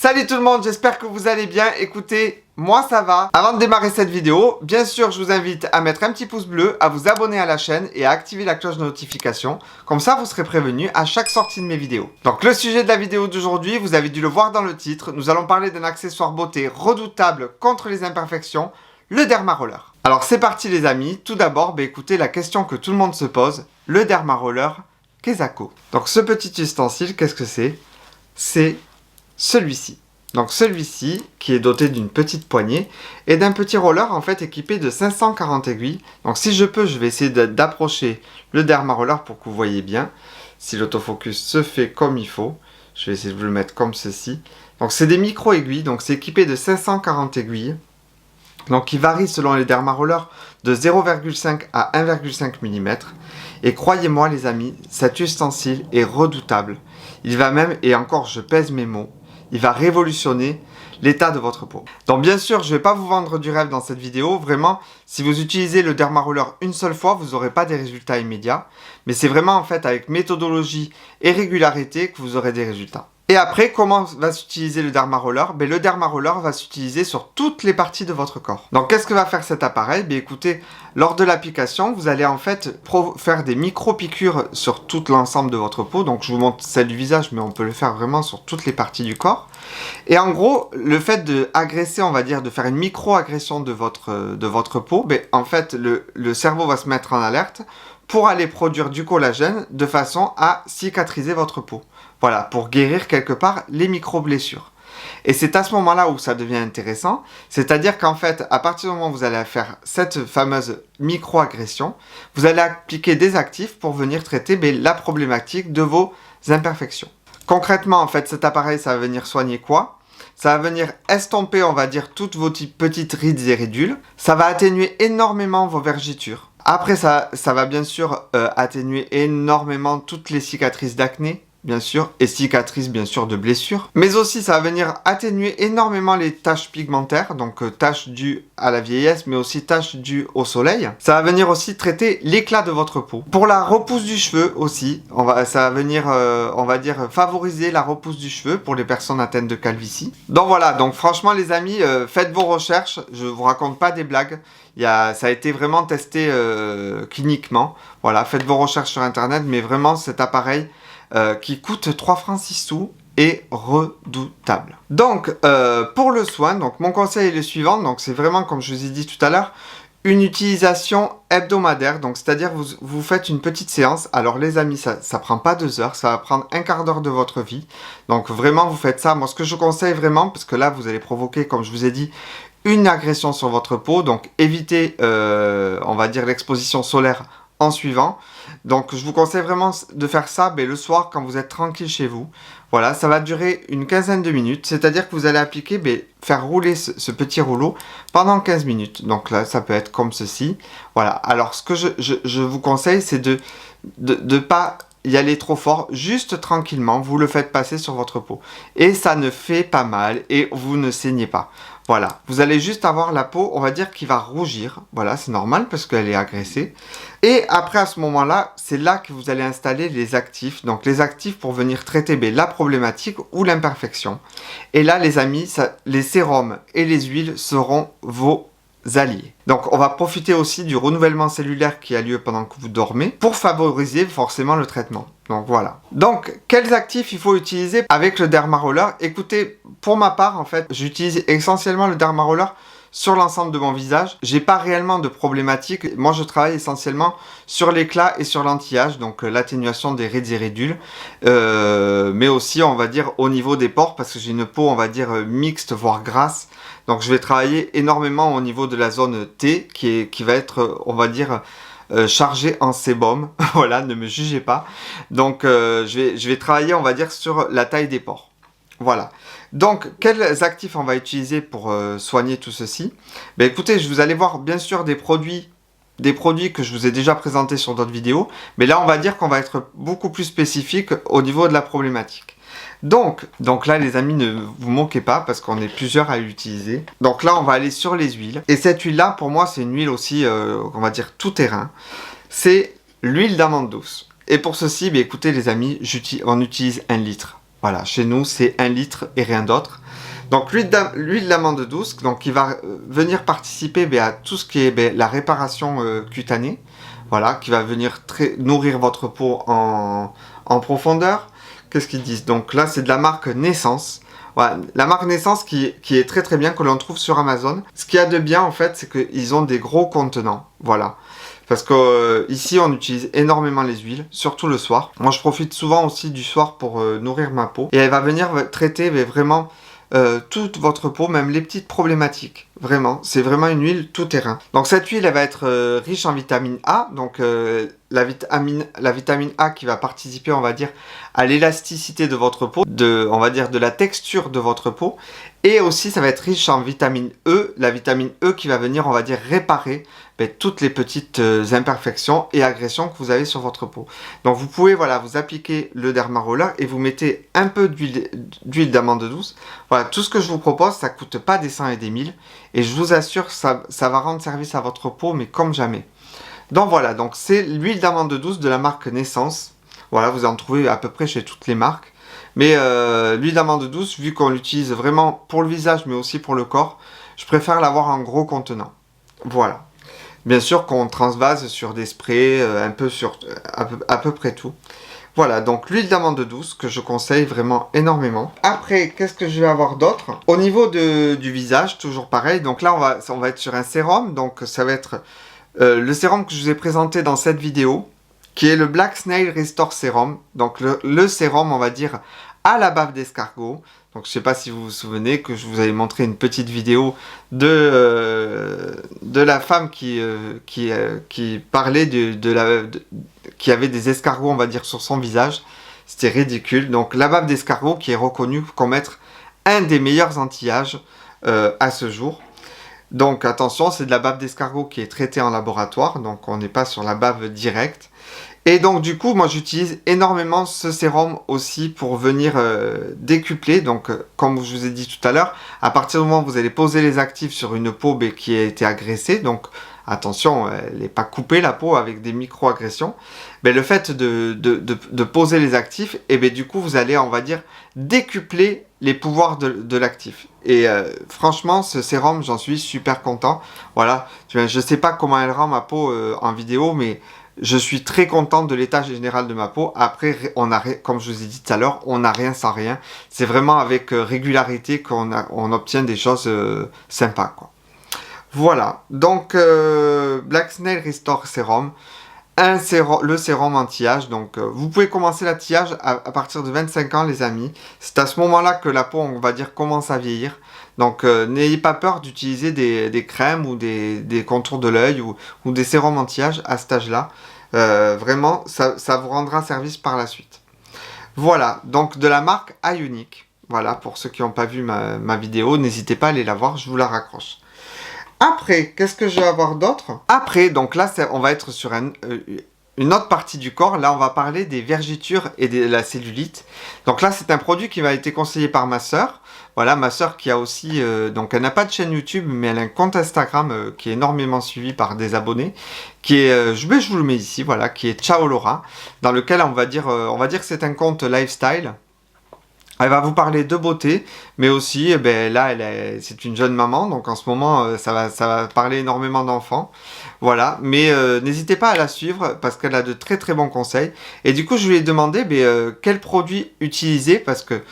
Salut tout le monde, j'espère que vous allez bien. Écoutez, moi ça va. Avant de démarrer cette vidéo, bien sûr je vous invite à mettre un petit pouce bleu, à vous abonner à la chaîne et à activer la cloche de notification. Comme ça vous serez prévenu à chaque sortie de mes vidéos. Donc le sujet de la vidéo d'aujourd'hui, vous avez dû le voir dans le titre. Nous allons parler d'un accessoire beauté redoutable contre les imperfections, le Derma Roller. Alors c'est parti les amis. Tout d'abord, écoutez la question que tout le monde se pose. Le Derma Roller, qu'est-ce que c'est? Donc ce petit ustensile, qu'est-ce que c'est? C'est celui-ci. Donc celui-ci, qui est doté d'une petite poignée, et d'un petit roller en fait équipé de 540 aiguilles. Donc si je peux, je vais essayer d'approcher le Derma Roller pour que vous voyez bien. Si l'autofocus se fait comme il faut, je vais essayer de vous le mettre comme ceci. Donc c'est des micro-aiguilles, donc c'est équipé de 540 aiguilles. Donc qui varient selon les Derma Rollers de 0,5 à 1,5 mm. Et croyez-moi les amis, cet ustensile est redoutable. Il va même, et encore je pèse mes mots, il va révolutionner l'état de votre peau. Donc bien sûr, je ne vais pas vous vendre du rêve dans cette vidéo. Vraiment, si vous utilisez le Derma Roller une seule fois, vous n'aurez pas des résultats immédiats. Mais c'est vraiment en fait avec méthodologie et régularité que vous aurez des résultats. Et après, comment va s'utiliser le Derma Roller? Le Derma Roller va s'utiliser sur toutes les parties de votre corps. Donc qu'est-ce que va faire cet appareil? Écoutez, lors de l'application, vous allez en fait faire des micro-piqûres sur tout l'ensemble de votre peau. Donc je vous montre celle du visage, mais on peut le faire vraiment sur toutes les parties du corps. Et en gros, le fait d'agresser, on va dire, de faire une micro-agression de votre peau, en fait, le cerveau va se mettre en alerte pour aller produire du collagène de façon à cicatriser votre peau. Voilà, pour guérir quelque part les micro-blessures. Et c'est à ce moment-là où ça devient intéressant, c'est-à-dire qu'en fait, à partir du moment où vous allez faire cette fameuse micro-agression, vous allez appliquer des actifs pour venir traiter la problématique de vos imperfections. Concrètement, en fait, cet appareil, ça va venir soigner quoi? Ça va venir estomper, on va dire, toutes vos petites rides et ridules. Ça va atténuer énormément vos vergetures. Après, ça va bien sûr atténuer énormément toutes les cicatrices d'acné, bien sûr, et cicatrices, bien sûr, de blessures. Mais aussi, ça va venir atténuer énormément les taches pigmentaires, donc taches dues à la vieillesse, mais aussi taches dues au soleil. Ça va venir aussi traiter l'éclat de votre peau. Pour la repousse du cheveu aussi, ça va venir, on va dire, favoriser la repousse du cheveu pour les personnes atteintes de calvitie. Donc voilà, donc franchement les amis, faites vos recherches, je vous raconte pas des blagues. Ça a été vraiment testé cliniquement. Voilà, faites vos recherches sur internet, mais vraiment cet appareil qui coûte 3 francs 6 sous est redoutable. Donc pour le soin, donc mon conseil est le suivant, donc c'est vraiment comme je vous ai dit tout à l'heure, une utilisation hebdomadaire, donc c'est-à-dire vous faites une petite séance. Alors les amis, ça prend pas 2 heures, ça va prendre un quart d'heure de votre vie. Donc vraiment vous faites ça. Moi ce que je conseille vraiment, parce que là vous allez provoquer, comme je vous ai dit, une agression sur votre peau, donc évitez, on va dire, l'exposition solaire en suivant. Donc je vous conseille vraiment de faire ça le soir quand vous êtes tranquille chez vous. Voilà, ça va durer une quinzaine de minutes, c'est-à-dire que vous allez appliquer, faire rouler ce petit rouleau pendant 15 minutes. Donc là, ça peut être comme ceci. Voilà, alors ce que je vous conseille, c'est de pas y aller trop fort, juste tranquillement, vous le faites passer sur votre peau. Et ça ne fait pas mal et vous ne saignez pas. Voilà, vous allez juste avoir la peau, on va dire, qui va rougir. Voilà, c'est normal parce qu'elle est agressée. Et après, à ce moment-là, c'est là que vous allez installer les actifs. Donc, les actifs pour venir traiter la problématique ou l'imperfection. Et là, les amis, les sérums et les huiles seront vos alliés. Donc on va profiter aussi du renouvellement cellulaire qui a lieu pendant que vous dormez pour favoriser forcément le traitement. Donc voilà. Donc quels actifs il faut utiliser avec le Derma Roller? Écoutez, pour ma part en fait, j'utilise essentiellement le Derma Roller sur l'ensemble de mon visage. J'ai pas réellement de problématique. Moi je travaille essentiellement sur l'éclat et sur l'anti-âge, donc l'atténuation des rides et ridules, mais aussi on va dire au niveau des pores parce que j'ai une peau on va dire mixte voire grasse. Donc je vais travailler énormément au niveau de la zone T qui va être on va dire chargée en sébum. Voilà, ne me jugez pas. Donc je vais travailler on va dire sur la taille des pores. Voilà. Donc, quels actifs on va utiliser pour soigner tout ceci? Écoutez, vous allez voir bien sûr des produits que je vous ai déjà présentés sur d'autres vidéos. Mais là, on va dire qu'on va être beaucoup plus spécifique au niveau de la problématique. Donc là, les amis, ne vous moquez pas parce qu'on est plusieurs à l'utiliser. Donc là, on va aller sur les huiles. Et cette huile-là, pour moi, c'est une huile aussi, on va dire, tout terrain. C'est l'huile d'amande douce. Et pour ceci, écoutez les amis, on utilise 1 litre. Voilà, chez nous, c'est 1 litre et rien d'autre. Donc l'huile d'amande douce, donc qui va venir participer à tout ce qui est la réparation cutanée, voilà, qui va venir nourrir votre peau en profondeur. Qu'est-ce qu'ils disent? Donc là, c'est de la marque Naissance. Voilà, la marque Naissance qui est très très bien, que l'on trouve sur Amazon. Ce qu'il y a de bien en fait, c'est qu'ils ont des gros contenants. Voilà. Parce que ici on utilise énormément les huiles, surtout le soir. Moi je profite souvent aussi du soir pour nourrir ma peau. Et elle va venir traiter vraiment toute votre peau, même les petites problématiques. Vraiment, c'est vraiment une huile tout terrain. Donc cette huile, elle va être riche en vitamine A. Donc la vitamine A qui va participer, on va dire, à l'élasticité de votre peau, on va dire de la texture de votre peau. Et aussi, ça va être riche en vitamine E, la vitamine E qui va venir, on va dire, réparer toutes les petites imperfections et agressions que vous avez sur votre peau. Donc vous pouvez, voilà, vous appliquer le Dermaroller et vous mettez un peu d'huile d'amande douce. Voilà, tout ce que je vous propose, ça coûte pas des cents et des mille. Et je vous assure, ça va rendre service à votre peau, mais comme jamais. Donc voilà, donc c'est l'huile d'amande douce de la marque Naissance. Voilà, vous en trouvez à peu près chez toutes les marques. Mais l'huile d'amande douce, vu qu'on l'utilise vraiment pour le visage, mais aussi pour le corps, je préfère l'avoir en gros contenant. Voilà. Bien sûr qu'on transvase sur des sprays, un peu sur à peu près tout. Voilà, donc l'huile d'amande douce que je conseille vraiment énormément. Après, qu'est-ce que je vais avoir d'autre? Au niveau du visage, toujours pareil. Donc là, on va être sur un sérum. Donc ça va être le sérum que je vous ai présenté dans cette vidéo, qui est le Black Snail Restore Serum. Donc le sérum, on va dire, à la bave d'escargot. Donc je ne sais pas si vous vous souvenez que je vous avais montré une petite vidéo de la femme qui parlait qui avait des escargots, on va dire, sur son visage. C'était ridicule. Donc la bave d'escargot qui est reconnue comme être un des meilleurs anti-âge à ce jour. Donc attention, c'est de la bave d'escargot qui est traitée en laboratoire, donc on n'est pas sur la bave directe. Et donc du coup, moi j'utilise énormément ce sérum aussi pour venir décupler. Donc comme je vous ai dit tout à l'heure, à partir du moment où vous allez poser les actifs sur une peau qui a été agressée, donc attention, elle n'est pas coupée la peau avec des micro-agressions, mais le fait de poser les actifs, et bien du coup vous allez, on va dire, décupler les pouvoirs de l'actif. Et franchement, ce sérum, j'en suis super content. Voilà, je ne sais pas comment elle rend ma peau en vidéo, mais je suis très content de l'état général de ma peau. Après, comme je vous ai dit tout à l'heure, on n'a rien sans rien. C'est vraiment avec régularité qu'on obtient des choses sympas, quoi. Voilà, donc Black Snail Restore Serum, le sérum anti-âge. Donc vous pouvez commencer l'anti-âge à partir de 25 ans, les amis. C'est à ce moment-là que la peau, on va dire, commence à vieillir. Donc n'ayez pas peur d'utiliser des crèmes ou des contours de l'œil ou des sérums anti-âge à cet âge-là. Vraiment, ça vous rendra service par la suite. Voilà, donc de la marque Ionic. Voilà, pour ceux qui n'ont pas vu ma vidéo, n'hésitez pas à aller la voir, je vous la raccroche. Après, qu'est-ce que je vais avoir d'autre? Après, donc là, on va être sur une autre partie du corps. Là, on va parler des vergitures et de la cellulite. Donc là, c'est un produit qui m'a été conseillé par ma sœur. Voilà, ma sœur qui a aussi... donc, elle n'a pas de chaîne YouTube, mais elle a un compte Instagram qui est énormément suivi par des abonnés. Qui est... je vous le mets ici, voilà, qui est Ciao Laura. Dans lequel, on va dire que c'est un compte lifestyle. Elle va vous parler de beauté, mais aussi, eh ben, là, c'est une jeune maman, donc en ce moment, ça va parler énormément d'enfants. Voilà, mais n'hésitez pas à la suivre, parce qu'elle a de très très bons conseils. Et du coup, je lui ai demandé quel produit utiliser, parce que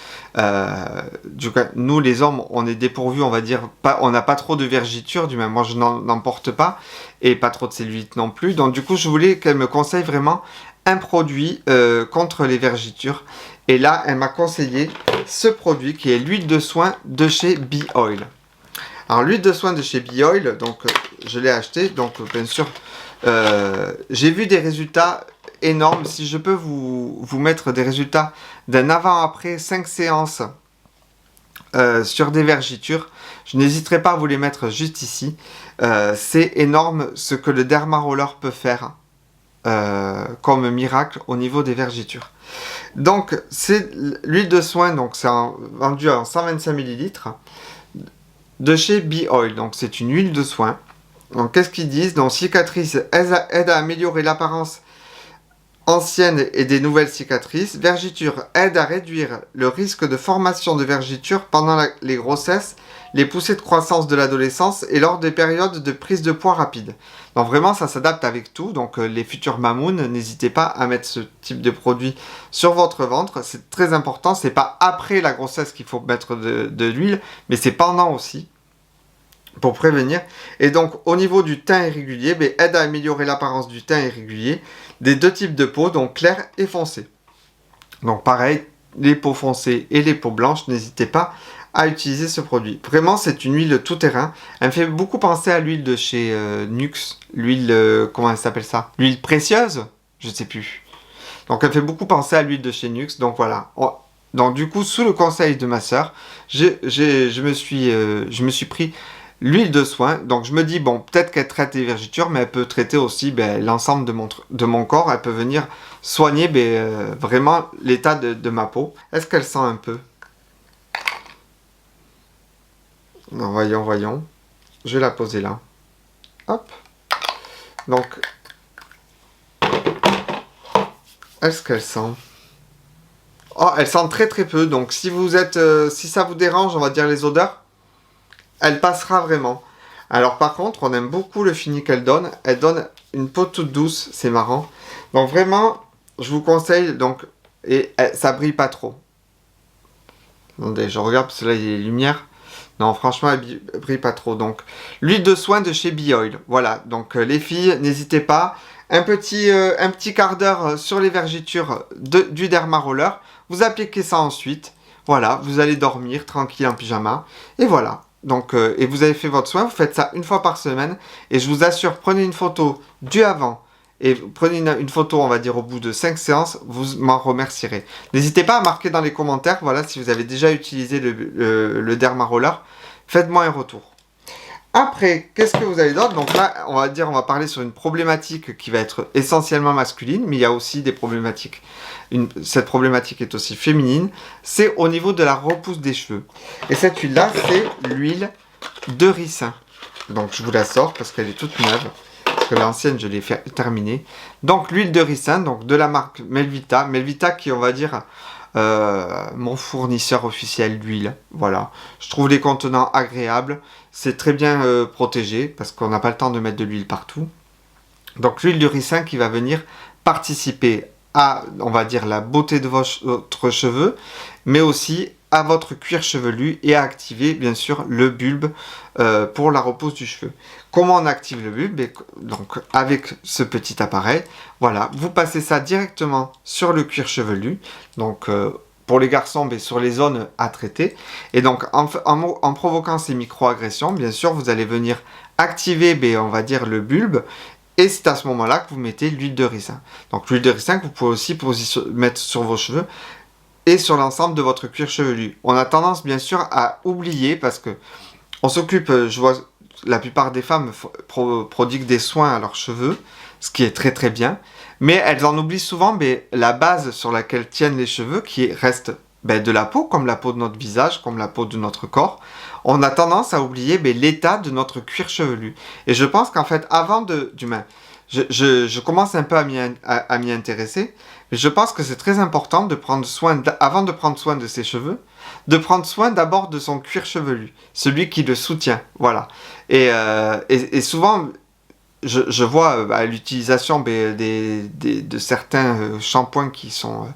du coup, nous, les hommes, on est dépourvus, on va dire, on n'a pas trop de vergetures, du même moi, je n'en porte pas, et pas trop de cellulite non plus. Donc du coup, je voulais qu'elle me conseille vraiment un produit contre les vergetures. Et là, elle m'a conseillé ce produit qui est l'huile de soin de chez Be Oil. Alors, l'huile de soin de chez Be Oil, donc je l'ai acheté. Donc, bien sûr, j'ai vu des résultats énormes. Si je peux vous mettre des résultats d'un avant-après 5 séances sur des vergitures, je n'hésiterai pas à vous les mettre juste ici. C'est énorme ce que le Dermaroller peut faire comme miracle au niveau des vergitures. Donc c'est l'huile de soin, donc c'est vendu en 125 ml de chez Be Oil. Donc c'est une huile de soin. Donc qu'est-ce qu'ils disent? Donc cicatrice aide à améliorer l'apparence anciennes et des nouvelles cicatrices. Vergiture aide à réduire le risque de formation de vergetures pendant les grossesses, les poussées de croissance de l'adolescence et lors des périodes de prise de poids rapide. Donc vraiment, ça s'adapte avec tout. Donc les futurs mamounes, n'hésitez pas à mettre ce type de produit sur votre ventre. C'est très important. C'est pas après la grossesse qu'il faut mettre de l'huile, mais c'est pendant aussi, pour prévenir. Et donc au niveau du teint irrégulier, aide à améliorer l'apparence du teint irrégulier des deux types de peau, donc clair et foncé. Donc pareil, les peaux foncées et les peaux blanches, n'hésitez pas à utiliser ce produit. Vraiment, c'est une huile tout terrain. Elle me fait beaucoup penser à l'huile de chez Nuxe. L'huile, comment elle s'appelle ça? L'huile précieuse? Je sais plus. Donc elle fait beaucoup penser à l'huile de chez Nuxe. Donc voilà. Donc du coup, sous le conseil de ma sœur, je me suis pris l'huile de soin. Donc je me dis, bon, peut-être qu'elle traite les vergetures, mais elle peut traiter aussi l'ensemble de mon corps. Elle peut venir soigner vraiment l'état de ma peau. Est-ce qu'elle sent un peu? Non, voyons. Je vais la poser là. Hop. Donc, est-ce qu'elle sent? Oh, elle sent très très peu. Donc, si ça vous dérange, on va dire les odeurs, elle passera vraiment. Alors, par contre, on aime beaucoup le fini qu'elle donne. Elle donne une peau toute douce. C'est marrant. Donc, vraiment, je vous conseille. Donc, ça brille pas trop. Attendez, je regarde parce que là, il y a les lumières. Non, franchement, elle brille pas trop. Donc, l'huile de soin de chez Bioil. Voilà. Donc, les filles, n'hésitez pas. Un petit quart d'heure sur les vergetures du Derma Roller. Vous appliquez ça ensuite. Voilà. Vous allez dormir tranquille en pyjama. Et voilà. Donc, et vous avez fait votre soin. Vous faites ça une fois par semaine. Et je vous assure, prenez une photo du avant. Et prenez une photo, on va dire, au bout de 5 séances, vous m'en remercierez. N'hésitez pas à marquer dans les commentaires, voilà, si vous avez déjà utilisé le Derma Roller, faites-moi un retour. Après, qu'est-ce que vous avez d'autre? Donc là, on va parler sur une problématique qui va être essentiellement masculine, mais il y a aussi des problématiques. Cette problématique est aussi féminine. C'est au niveau de la repousse des cheveux. Et cette huile-là, c'est l'huile de ricin. Donc je vous la sors parce qu'elle est toute neuve. L'ancienne, je l'ai fait terminer. Donc l'huile de ricin, donc de la marque Melvita. Melvita qui, on va dire, mon fournisseur officiel d'huile. Voilà. Je trouve les contenants agréables. C'est très bien protégé parce qu'on n'a pas le temps de mettre de l'huile partout. Donc l'huile de ricin qui va venir participer à, on va dire, la beauté de votre cheveux, mais aussi à votre cuir chevelu et à activer bien sûr le bulbe pour la repousse du cheveu. Comment on active le bulbe? Donc avec ce petit appareil, voilà, vous passez ça directement sur le cuir chevelu, donc pour les garçons sur les zones à traiter, et donc en provoquant ces micro-agressions, bien sûr vous allez venir activer on va dire le bulbe. Et c'est à ce moment-là que vous mettez l'huile de ricin. Donc l'huile de ricin que vous pouvez aussi mettre sur vos cheveux et sur l'ensemble de votre cuir chevelu. On a tendance bien sûr à oublier parce que on s'occupe, je vois la plupart des femmes prodiguent des soins à leurs cheveux, ce qui est très très bien, mais elles en oublient souvent la base sur laquelle tiennent les cheveux qui reste de la peau, comme la peau de notre visage, comme la peau de notre corps. On a tendance à oublier l'état de notre cuir chevelu. Et je pense qu'en fait, je commence un peu à m'y intéresser, mais je pense que c'est très important de prendre soin, avant de prendre soin de ses cheveux, de prendre soin d'abord de son cuir chevelu, celui qui le soutient, voilà. Et souvent, je vois l'utilisation de certains shampoings qui sont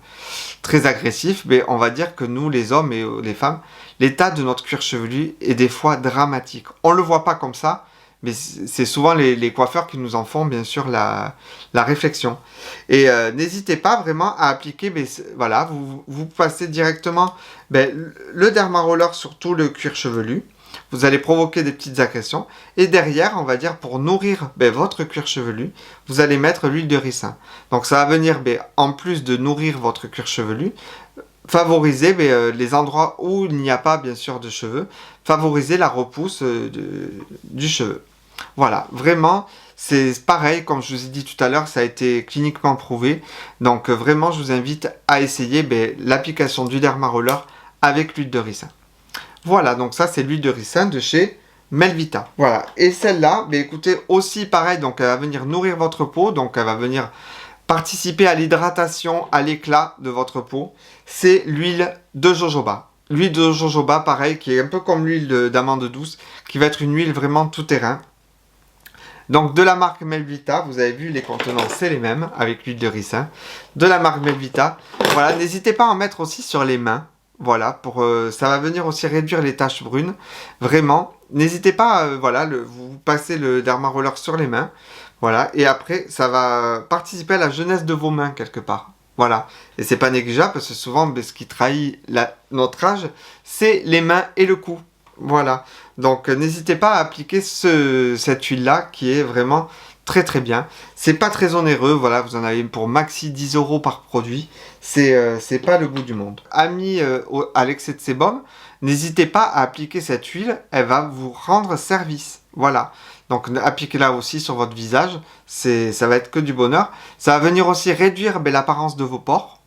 très agressifs, on va dire que nous, les hommes et les femmes, l'état de notre cuir chevelu est des fois dramatique. On ne le voit pas comme ça, mais c'est souvent les coiffeurs qui nous en font bien sûr la réflexion. Et n'hésitez pas vraiment à appliquer, voilà, vous passez directement le Derma Roller sur tout le cuir chevelu. Vous allez provoquer des petites agressions. Et derrière, on va dire, pour nourrir votre cuir chevelu, vous allez mettre l'huile de ricin. Donc ça va venir, en plus de nourrir votre cuir chevelu, favoriser les endroits où il n'y a pas bien sûr de cheveux, favoriser la repousse du cheveu. Voilà, vraiment, c'est pareil, comme je vous ai dit tout à l'heure, ça a été cliniquement prouvé. Donc vraiment, je vous invite à essayer l'application du Derma Roller avec l'huile de ricin. Voilà, donc ça c'est l'huile de ricin de chez Melvita. Voilà, et celle-là, écoutez, aussi pareil, donc elle va venir nourrir votre peau, donc elle va venir participer à l'hydratation, à l'éclat de votre peau, c'est l'huile de jojoba. L'huile de jojoba, pareil, qui est un peu comme l'huile d'amande douce, qui va être une huile vraiment tout terrain. Donc de la marque Melvita, vous avez vu les contenants, c'est les mêmes, avec l'huile de ricin. De la marque Melvita, voilà, n'hésitez pas à en mettre aussi sur les mains. Voilà, ça va venir aussi réduire les taches brunes. Vraiment, n'hésitez pas, voilà, vous passez le Derma Roller sur les mains. Voilà, et après, ça va participer à la jeunesse de vos mains quelque part. Voilà, et c'est pas négligeable parce que souvent, ce qui trahit notre âge, c'est les mains et le cou. Voilà, donc n'hésitez pas à appliquer cette huile-là qui est vraiment très très bien. C'est pas très onéreux, voilà, vous en avez pour maxi 10 € par produit. C'est pas le bout du monde. Amis à l'excès de sébum, n'hésitez pas à appliquer cette huile, elle va vous rendre service. Voilà, donc appliquez-la aussi sur votre visage, ça va être que du bonheur. Ça va venir aussi réduire l'apparence de vos pores.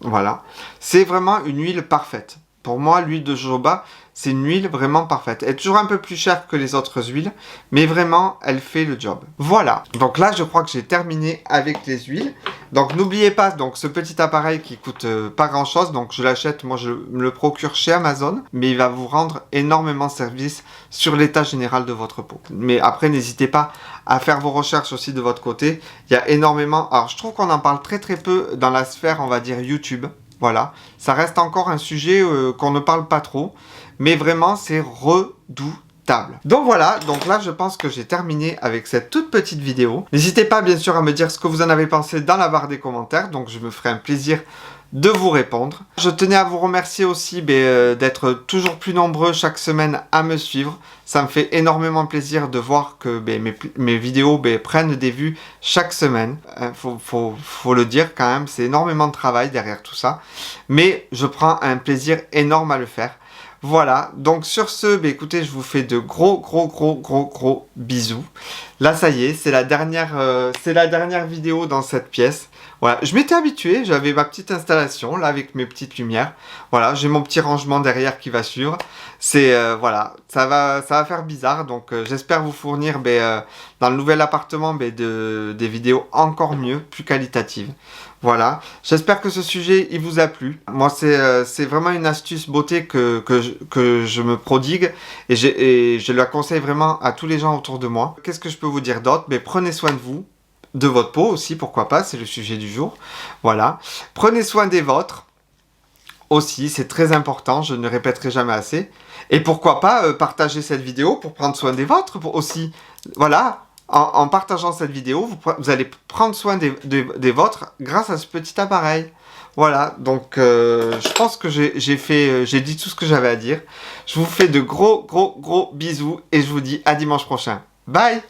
Voilà, c'est vraiment une huile parfaite. Pour moi, l'huile de jojoba, c'est une huile vraiment parfaite. Elle est toujours un peu plus chère que les autres huiles, mais vraiment, elle fait le job. Voilà. Donc là, je crois que j'ai terminé avec les huiles. Donc n'oubliez pas, donc ce petit appareil qui coûte pas grand chose, donc je l'achète, moi je me le procure chez Amazon, mais il va vous rendre énormément service sur l'état général de votre peau. Mais après, n'hésitez pas à faire vos recherches aussi de votre côté. Il y a énormément, alors je trouve qu'on en parle très très peu dans la sphère, on va dire YouTube. Voilà, ça reste encore un sujet qu'on ne parle pas trop, mais vraiment c'est redoutable. Donc voilà, donc là je pense que j'ai terminé avec cette toute petite vidéo. N'hésitez pas bien sûr à me dire ce que vous en avez pensé dans la barre des commentaires, donc je me ferai un plaisir de vous répondre. Je tenais à vous remercier aussi d'être toujours plus nombreux chaque semaine à me suivre. Ça me fait énormément plaisir de voir que mes vidéos prennent des vues chaque semaine. Faut le dire quand même, c'est énormément de travail derrière tout ça. Mais je prends un plaisir énorme à le faire. Voilà, donc sur ce, écoutez, je vous fais de gros bisous. Là, ça y est, c'est la dernière vidéo dans cette pièce. Voilà, je m'étais habitué, j'avais ma petite installation, là, avec mes petites lumières. Voilà, j'ai mon petit rangement derrière qui va suivre. Voilà, ça va faire bizarre, donc j'espère vous fournir, dans le nouvel appartement, des vidéos encore mieux, plus qualitatives. Voilà, j'espère que ce sujet, il vous a plu. Moi, c'est vraiment une astuce beauté que je me prodigue et je la conseille vraiment à tous les gens autour de moi. Qu'est-ce que je peux vous dire d'autre? Prenez soin de vous, de votre peau aussi, pourquoi pas, c'est le sujet du jour. Voilà, prenez soin des vôtres aussi, c'est très important, je ne répéterai jamais assez. Et pourquoi pas partager cette vidéo pour prendre soin des vôtres aussi. Voilà. En partageant cette vidéo, vous allez prendre soin des vôtres grâce à ce petit appareil. Voilà, donc je pense que j'ai dit tout ce que j'avais à dire. Je vous fais de gros bisous et je vous dis à dimanche prochain. Bye!